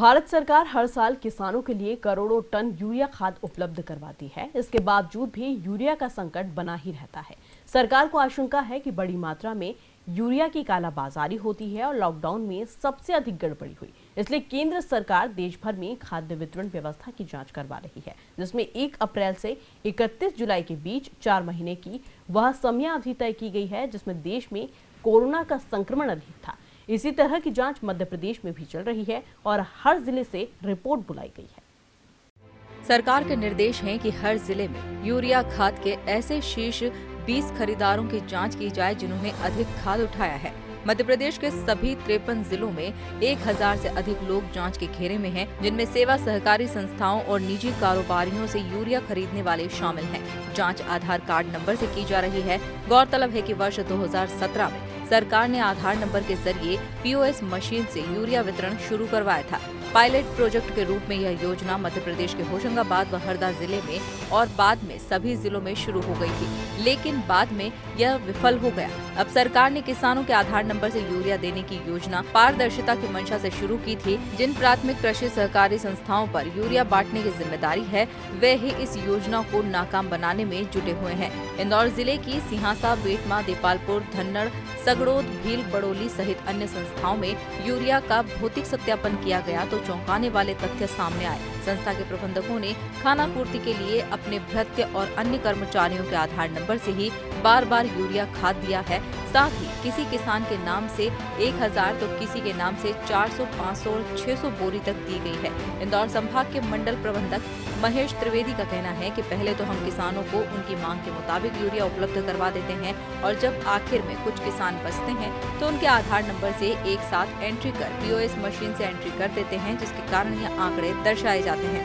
भारत सरकार हर साल किसानों के लिए करोड़ों टन यूरिया खाद उपलब्ध करवाती है। इसके बावजूद भी यूरिया का संकट बना ही रहता है। सरकार को आशंका है कि बड़ी मात्रा में यूरिया की कालाबाजारी होती है और लॉकडाउन में सबसे अधिक गड़बड़ी हुई। इसलिए केंद्र सरकार देश भर में खाद्य वितरण व्यवस्था की जांच करवा रही है, जिसमें 1 अप्रैल से 31 जुलाई के बीच 4 महीने की वह समयावधि तय की गई है, जिसमें देश में कोरोना का संक्रमण अधिक था। इसी तरह की जांच मध्य प्रदेश में भी चल रही है और हर जिले से रिपोर्ट बुलाई गई है। सरकार के निर्देश हैं कि हर जिले में यूरिया खाद के ऐसे शीर्ष 20 खरीदारों की जांच की जाए जिन्होंने अधिक खाद उठाया है। मध्य प्रदेश के सभी 53 जिलों में 1000 से अधिक लोग जांच के घेरे में हैं, जिनमें सेवा सहकारी संस्थाओं और निजी कारोबारियों से यूरिया खरीदने वाले शामिल हैं। जांच आधार कार्ड नंबर से की जा रही है। गौरतलब है कि वर्ष 2017 में सरकार ने आधार नंबर के जरिए पीओएस मशीन से यूरिया वितरण शुरू करवाया था। पायलट प्रोजेक्ट के रूप में यह योजना मध्य प्रदेश के होशंगाबाद व हरदा जिले में और बाद में सभी जिलों में शुरू हो गई थी, लेकिन बाद में यह विफल हो गया। अब सरकार ने किसानों के आधार नंबर से यूरिया देने की योजना पारदर्शिता की मंशा से शुरू की थी। जिन प्राथमिक कृषि सहकारी संस्थाओं पर यूरिया बांटने की जिम्मेदारी है, वे ही इस योजना को नाकाम बनाने में जुटे हुए हैं। इंदौर जिले की सिंहासा, बेटमा, देपालपुर, धन्नड़, सगड़ोद, भील, बड़ोली सहित अन्य संस्थाओं में यूरिया का भौतिक सत्यापन किया गया तो चौंकाने वाले तथ्य सामने आए। संस्था के प्रबंधकों ने खानापूर्ति के लिए अपने भृत्य और अन्य कर्मचारियों के आधार नंबर से ही बार यूरिया खाद दिया है। साथ ही किसी किसान के नाम से 1000 तो किसी के नाम से 400, 500 और 600 बोरी तक दी गई है। इंदौर संभाग के मंडल प्रबंधक महेश त्रिवेदी का कहना है कि पहले तो हम किसानों को उनकी मांग के मुताबिक यूरिया उपलब्ध करवा देते हैं और जब आखिर में कुछ किसान बचते हैं तो उनके आधार नंबर से एक साथ एंट्री कर पीओएस मशीन से एंट्री कर देते हैं, जिसके कारण यह आंकड़े दर्शाए जाते हैं।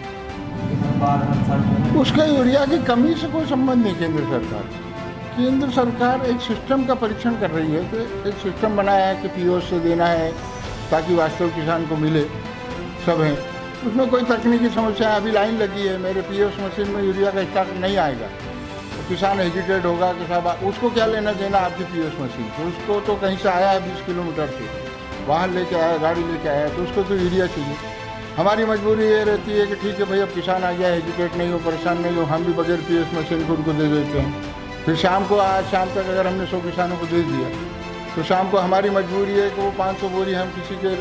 उसके यूरिया की कमी से कोई संबंध नहीं। केंद्र सरकार एक सिस्टम का परीक्षण कर रही है कि एक सिस्टम बनाया है कि पीओएस से देना है ताकि वास्तव किसान को मिले। सब है उसमें कोई तकनीकी समस्या है। अभी लाइन लगी है, मेरे पीओएस मशीन में यूरिया का स्टॉक नहीं आएगा तो किसान हेजिटेट होगा कि साहब उसको क्या लेना देना आपकी पीओएस मशीन से। उसको तो कहीं से आया है 20 किलोमीटर से, वाहन लेके आया, गाड़ी लेके आया, तो उसको तो यूरिया चाहिए। हमारी मजबूरी ये रहती है कि ठीक है भाई, अब किसान आ गया, हेजिटेट नहीं हो, परेशान नहीं हो, हम भी बगैर पीओएस मशीन को उनको दे देते हैं। फिर शाम को, आज शाम तक अगर हमने 100 किसानों को दे दिया तो शाम को हमारी मजबूरी है कि वो 500 बोरी हम किसी के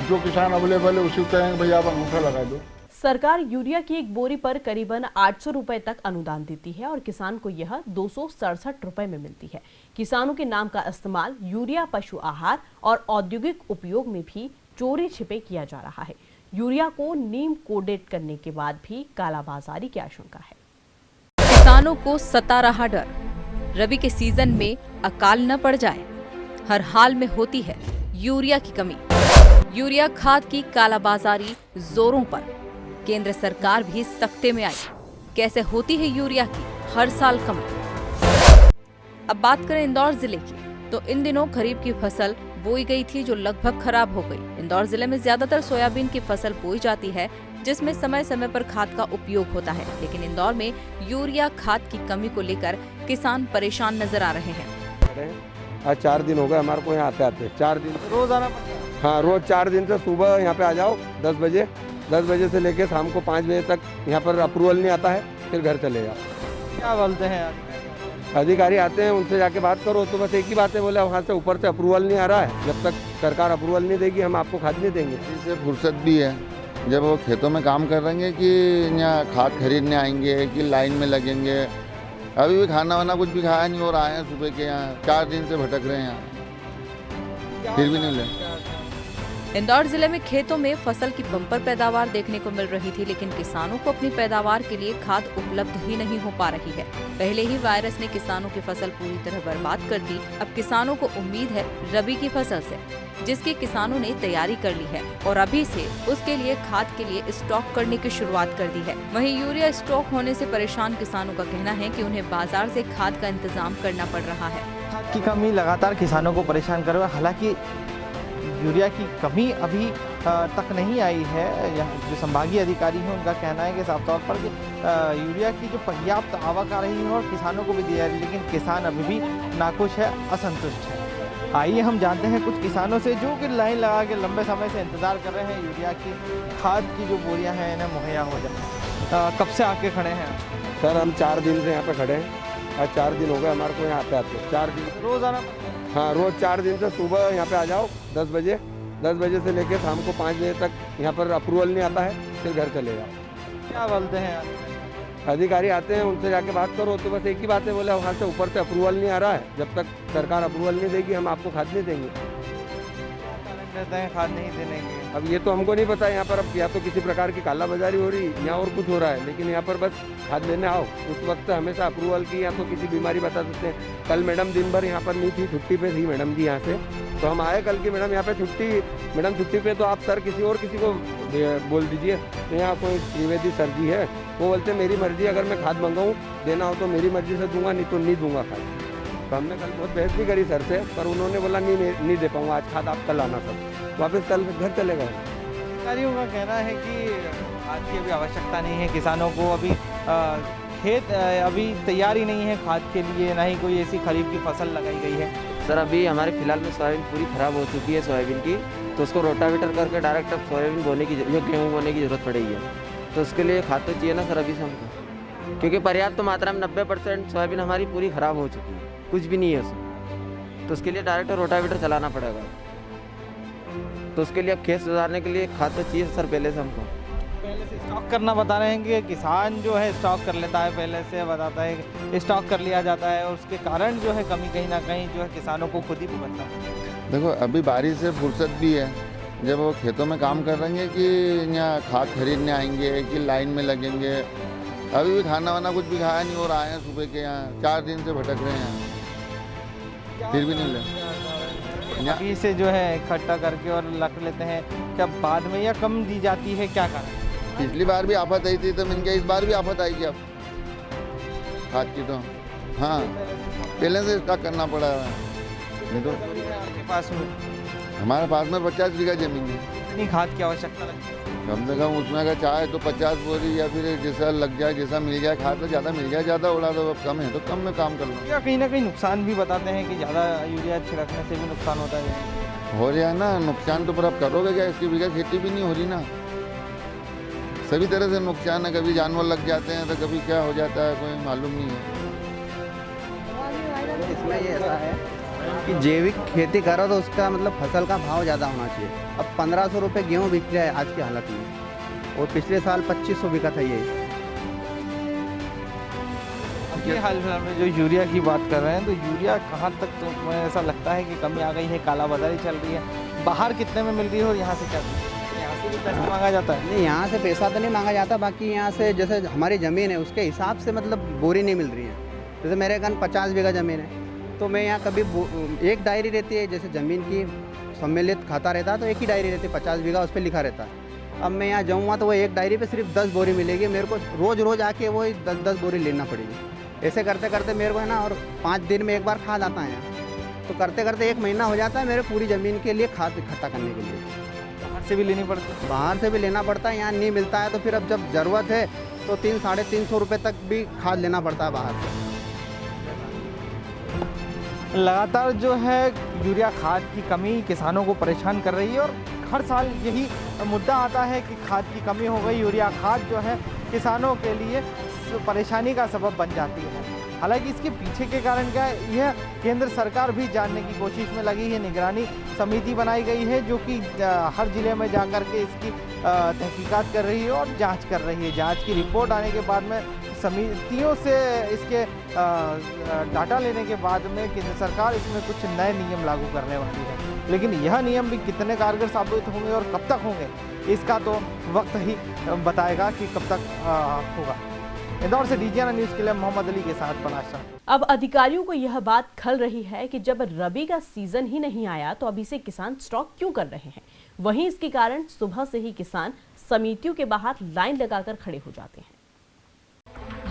जो किसान अवेलेबल है उसी को कहेंगे भैया आप अंगूठा लगा दो। सरकार यूरिया की एक बोरी पर करीबन 800 रुपए तक अनुदान देती है और किसान को यह 267 रुपए में मिलती है। किसानों के नाम का इस्तेमाल यूरिया पशु आहार और औद्योगिक उपयोग में भी चोरी छिपे किया जा रहा है। यूरिया को नीम कोडेट करने के बाद भी कालाबाजारी की आशंका है। किसानों को सता रहा डर, रबी के सीजन में अकाल न पड़ जाए। हर हाल में होती है यूरिया की कमी। यूरिया खाद की कालाबाजारी जोरों पर। केंद्र सरकार भी सख्ते में आई। कैसे होती है यूरिया की हर साल कमी? अब बात करें इंदौर जिले की, तो इन दिनों खरीफ की फसल बोई गई थी जो लगभग खराब हो गई। इंदौर जिले में ज्यादातर सोयाबीन की फसल बोई जाती है, जिसमें समय समय पर खाद का उपयोग होता है, लेकिन इंदौर में यूरिया खाद की कमी को लेकर किसान परेशान नजर आ रहे हैं। आज 4 दिन हो गए हमारे को यहाँ आते 4 दिन रोज आना पड़ता है। हाँ, रोज 4 दिन से सुबह यहाँ पे आ जाओ 10 बजे से लेके शाम को 5 बजे तक यहाँ पर अप्रूवल नहीं आता है, फिर घर चले जाओ। क्या बोलते हैं अधिकारी आते हैं, उनसे जाके बात करो तो बस एक ही बात है, बोले वहाँ से ऊपर से अप्रूवल नहीं आ रहा है, जब तक सरकार अप्रूवल नहीं देगी हम आपको खाद नहीं देंगे। इससे फुर्सत भी है, जब वो खेतों में काम कर रहे हैं कि यहाँ खाद खरीदने आएंगे कि लाइन में लगेंगे। अभी भी खाना वाना कुछ भी खाया नहीं और आए हैं सुबह के यहाँ, 4 दिन से भटक रहे हैं यहाँ, फिर भी नहीं ले। इंदौर जिले में खेतों में फसल की बम्पर पैदावार देखने को मिल रही थी, लेकिन किसानों को अपनी पैदावार के लिए खाद उपलब्ध ही नहीं हो पा रही है। पहले ही वायरस ने किसानों की फसल पूरी तरह बर्बाद कर दी। अब किसानों को उम्मीद है रबी की फसल से, जिसकी किसानों ने तैयारी कर ली है और अभी से उसके लिए खाद के लिए स्टॉक करने की शुरुआत कर दी है। वहीं यूरिया स्टॉक होने से परेशान किसानों का कहना है कि उन्हें बाजार से खाद का इंतजाम करना पड़ रहा है। खाद की कमी लगातार किसानों को परेशान कर रहा है। हालांकि यूरिया की कमी अभी तक नहीं आई है। जो संभागीय अधिकारी हैं उनका कहना है कि साफ तौर पर यूरिया की जो पर्याप्त आवक आ रही है और किसानों को भी दी जा रही है, लेकिन किसान अभी भी नाखुश है, असंतुष्ट है। आइए हम जानते हैं कुछ किसानों से जो कि लाइन लगा के लंबे समय से इंतज़ार कर रहे हैं यूरिया की खाद की जो बोरियां हैं इन्हें मुहैया हो जाए। कब से आके खड़े हैं? सर हम 4 दिन से यहाँ पे खड़े हैं। आज 4 दिन हो गए हमारे को यहाँ आते 4 दिन रोज़ाना? हाँ, रोज़ 4 दिन से सुबह यहाँ पे आ जाओ 10 बजे, 10 बजे से लेकर शाम को 5 बजे तक यहाँ पर अप्रूवल नहीं आता है, फिर घर चले जाओ। क्या बोलते हैं अधिकारी आते हैं, उनसे जाके बात करो तो बस एक ही बात है, बोले वहाँ से ऊपर से अप्रूवल नहीं आ रहा है, जब तक सरकार अप्रूवल नहीं देगी हम आपको खाद नहीं देंगे। कहते हैं खाद नहीं देने के? अब ये तो हमको नहीं पता यहाँ पर, अब या तो किसी प्रकार की कालाबाजारी हो रही या और कुछ हो रहा है, लेकिन यहाँ पर बस खाद लेने आओ। उस वक्त हमेशा अप्रूवल की या तो किसी बीमारी बता सकते हैं। कल मैडम दिन भर यहाँ पर नहीं थी, छुट्टी पे थी मैडम जी यहाँ से, तो हम आए कल की मैडम यहाँ पे छुट्टी, मैडम छुट्टी पे, तो आप सर किसी और किसी को बोल दीजिए। तो यहाँ कोई त्रिवेदी सर जी है, वो बोलते मेरी मर्जी, अगर मैं खाद मंगाऊँ देना हो तो मेरी मर्जी से दूंगा, नहीं तो नहीं दूंगा खाद। तो हमने कल बहुत बहस भी करी सर से, पर उन्होंने बोला नहीं दे पाऊँगा आज खाद, आप कल आना सर। वापस कल घर चले गए। अधिकारियों का कहना है कि खाद की अभी आवश्यकता नहीं है, किसानों को अभी खेत अभी तैयारी नहीं है खाद के लिए, ना ही कोई ऐसी खरीफ की फसल लगाई गई है। सर अभी हमारे फिलहाल में सोयाबीन पूरी ख़राब हो चुकी है सोयाबीन की, तो उसको रोटावेटर करके डायरेक्ट अब सोयाबीन बोने की, जो गेहूँ बोने की ज़रूरत पड़ेगी है। तो उसके लिए खाद तो चाहिए ना सर अभी से हमको, क्योंकि पर्याप्त मात्रा में 90% सोयाबीन हमारी पूरी ख़राब हो चुकी है, कुछ भी नहीं है उसमें। तो उसके लिए डायरेक्ट रोटावेटर चलाना पड़ेगा। तो उसके लिए अब खेत सुधारने के लिए खाद तो चाहिए सर पहले से हमको। पहले से स्टॉक करना बता रहे हैं कि किसान जो है स्टॉक कर लेता है, पहले से बताता है कि स्टॉक कर लिया जाता है, और उसके कारण जो है कमी कहीं ना कहीं जो है किसानों को खुद ही भुगतना है। देखो अभी बारिश से फुर्सत भी है, जब वो खेतों में काम कर रहेंगे कि यहाँ खाद खरीदने आएंगे कि लाइन में लगेंगे। अभी भी खाना वाना कुछ भी खाया नहीं, और आए हैं सुबह के यहाँ 4 दिन से भटक रहे हैं, फिर भी नहीं ले। अभी से जो है इकट्ठा करके और रख लेते हैं, क्या बाद में या कम दी जाती है, क्या कारण? पिछली बार भी आफत आई थी, तो मैंने कहा इस बार भी आफत आएगी अब खाद की। तो हाँ पहले से स्टॉक करना पड़ा है। नहीं तो आपके पास में हमारे पास में 50 बीघा जमीन है। कितनी खाद की आवश्यकता लगती है? कम से कम उसमें अगर चाहे तो 50 बोरी, या फिर जैसा लग जाए, जैसा मिल जाए खाद तो ज़्यादा मिल जाए, ज़्यादा उड़ा तो अब कम है तो कम में काम कर लो। या कहीं ना कहीं नुकसान भी बताते हैं कि ज़्यादा यूरिया छिड़कने से भी नुकसान होता है। हो रहा है ना नुकसान, तो पर अब करोगे क्या, इसकी बीघा खेती भी नहीं हो रही ना। सभी तरह से नुकसान है, कभी जानवर लग जाते हैं तो कभी क्या हो जाता है, कोई मालूम नहीं है। इसमें ये ऐसा है कि जैविक खेती करो तो उसका मतलब फसल का भाव ज़्यादा होना चाहिए। अब 1500 रुपये गेहूँ बिक रहा है आज की हालत में, और पिछले साल 2500 बिका था ये। ये हाल फिलहाल में जो यूरिया की बात कर रहे हैं, तो यूरिया कहाँ तक तो मुझे ऐसा लगता है कि कमी आ गई है, कालाबाजारी चल रही है। बाहर कितने में मिल रही है और यहाँ से क्या, यहाँ से भी पैसा मांगा जाता है? नहीं, यहाँ से पैसा तो नहीं मांगा जाता, बाकी यहाँ से जैसे हमारी ज़मीन है उसके हिसाब से मतलब बोरी नहीं मिल रही है। जैसे मेरे घर 50 बीघा ज़मीन है, तो मैं यहाँ कभी एक डायरी रहती है, जैसे ज़मीन की सम्मिलित खाता रहता है तो एक ही डायरी रहती है 50 बीघा, उस पर लिखा रहता है। अब मैं यहाँ जाऊँगा तो वो एक डायरी पे सिर्फ 10 बोरी मिलेगी, मेरे को रोज़ आके वो 10 बोरी लेना पड़ेगी। ऐसे करते करते मेरे को है ना, और 5 दिन में एक बार खाद आता है यहाँ, तो करते करते 1 महीना हो जाता है मेरे पूरी ज़मीन के लिए खाद इकट्ठा करने के लिए। बाहर से भी लेनी पड़ती है? बाहर से भी लेना पड़ता है, यहाँ नहीं मिलता है तो फिर अब जब ज़रूरत है तो 300-350 रुपये तक भी खाद लेना पड़ता है बाहर से। लगातार जो है यूरिया खाद की कमी किसानों को परेशान कर रही है, और हर साल यही मुद्दा आता है कि खाद की कमी हो गई। यूरिया खाद जो है किसानों के लिए परेशानी का सबब बन जाती है। हालांकि इसके पीछे के कारण क्या है, यह केंद्र सरकार भी जानने की कोशिश में लगी है। निगरानी समिति बनाई गई है जो कि हर ज़िले में जाकर के इसकी तहकीकात कर रही है और जांच कर रही है। जांच की रिपोर्ट आने के बाद में समितियों से इसके डाटा लेने के बाद में केंद्र सरकार इसमें कुछ नए नियम लागू करने वाली है। लेकिन यह नियम भी कितने कारगर साबित होंगे और कब तक होंगे, इसका तो वक्त ही बताएगा कि कब तक होगा। इंदौर से डीजीएन न्यूज़ के लिए मोहम्मद अली के साथ पनाशा। अब अधिकारियों को यह बात खल रही है कि जब रबी का सीजन ही नहीं आया तो अभी से किसान स्टॉक क्यों कर रहे हैं। वहीं इसके कारण सुबह से ही किसान समितियों के बाहर लाइन लगाकर खड़े हो जाते हैं।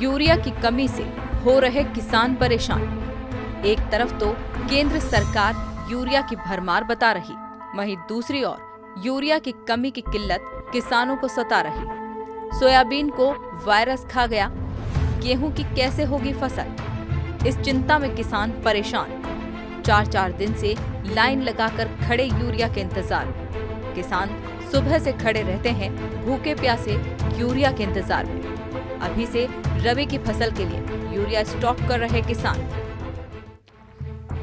यूरिया की कमी से हो रहे किसान परेशान। एक तरफ तो केंद्र सरकार यूरिया की भरमार बता रही, वहीं दूसरी ओर यूरिया की कमी की किल्लत किसानों को सता रही। सोयाबीन को वायरस खा गया, गेहूं की कैसे होगी फसल, इस चिंता में किसान परेशान। 4-4 दिन से लाइन लगाकर खड़े यूरिया के इंतजार में। किसान सुबह से खड़े रहते हैं भूखे प्यासे यूरिया के इंतजार में। अभी से रबी की फसल के लिए यूरिया स्टॉक कर रहे किसान।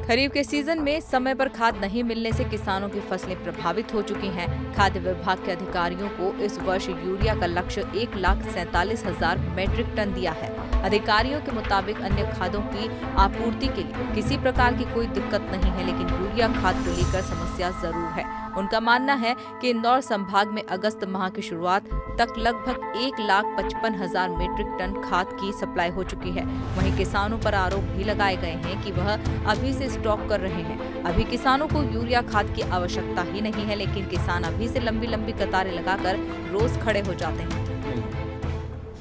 खरीफ के सीजन में समय पर खाद नहीं मिलने से किसानों की फसलें प्रभावित हो चुकी हैं। खाद्य विभाग के अधिकारियों को इस वर्ष यूरिया का लक्ष्य 1,47,000 मैट्रिक टन दिया है। अधिकारियों के मुताबिक अन्य खादों की आपूर्ति के लिए किसी प्रकार की कोई दिक्कत नहीं है, लेकिन यूरिया खाद को लेकर समस्या जरूर है। उनका मानना है कि इंदौर संभाग में अगस्त माह की शुरुआत तक लगभग 1,55,000 मीट्रिक टन खाद की सप्लाई हो चुकी है। वहीं किसानों पर आरोप भी लगाए गए हैं कि वह अभी से स्टॉक कर रहे हैं। अभी किसानों को यूरिया खाद की आवश्यकता ही नहीं है, लेकिन किसान अभी से लंबी लंबी कतारें लगाकर रोज खड़े हो जाते हैं।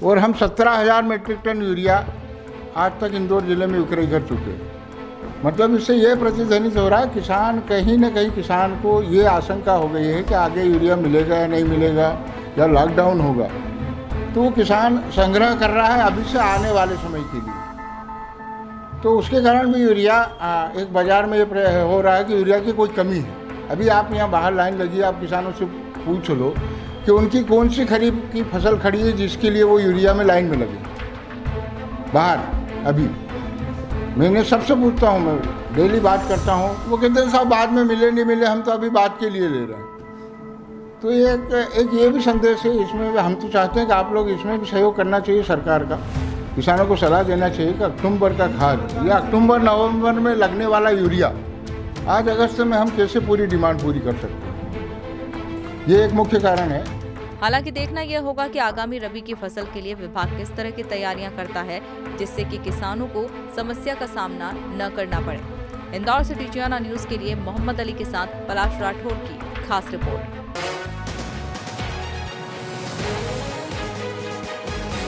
और हम 17,000 मीट्रिक टन यूरिया आज तक इंदौर जिले में विक्रय कर चुके हैं। मतलब इससे ये प्रतिध्वनित हो रहा है किसान कहीं न कहीं किसान को ये आशंका हो गई है कि आगे यूरिया मिलेगा या नहीं मिलेगा या लॉकडाउन होगा, तो वो किसान संग्रह कर रहा है अभी से आने वाले समय के लिए। तो उसके कारण भी यूरिया एक बाज़ार में ये हो रहा है कि यूरिया की कोई कमी है। अभी आप यहाँ बाहर लाइन लगी है, आप किसानों से पूछ लो कि उनकी कौन सी खरीफ की फसल खड़ी है जिसके लिए वो यूरिया में लाइन में लगे बाहर। अभी मैंने सबसे पूछता हूँ, मैं डेली बात करता हूँ, वो कहते हैं साहब बाद में मिले नहीं मिले, हम तो अभी बात के लिए ले रहे हैं। तो एक ये भी संदेश है इसमें। हम तो चाहते हैं कि आप लोग इसमें भी सहयोग करना चाहिए सरकार का। किसानों को सलाह देना चाहिए कि अक्टूबर का खाद या अक्टूबर नवंबर में लगने वाला यूरिया आज अगस्त में हम कैसे पूरी डिमांड पूरी कर सकते हैं, ये एक मुख्य कारण है। हालांकि देखना यह होगा कि आगामी रबी की फसल के लिए विभाग किस तरह की तैयारियां करता है, जिससे कि किसानों को समस्या का सामना न करना पड़े। इंदौर से टीचियाना न्यूज के लिए मोहम्मद अली के साथ पलाश राठौर की खास रिपोर्ट।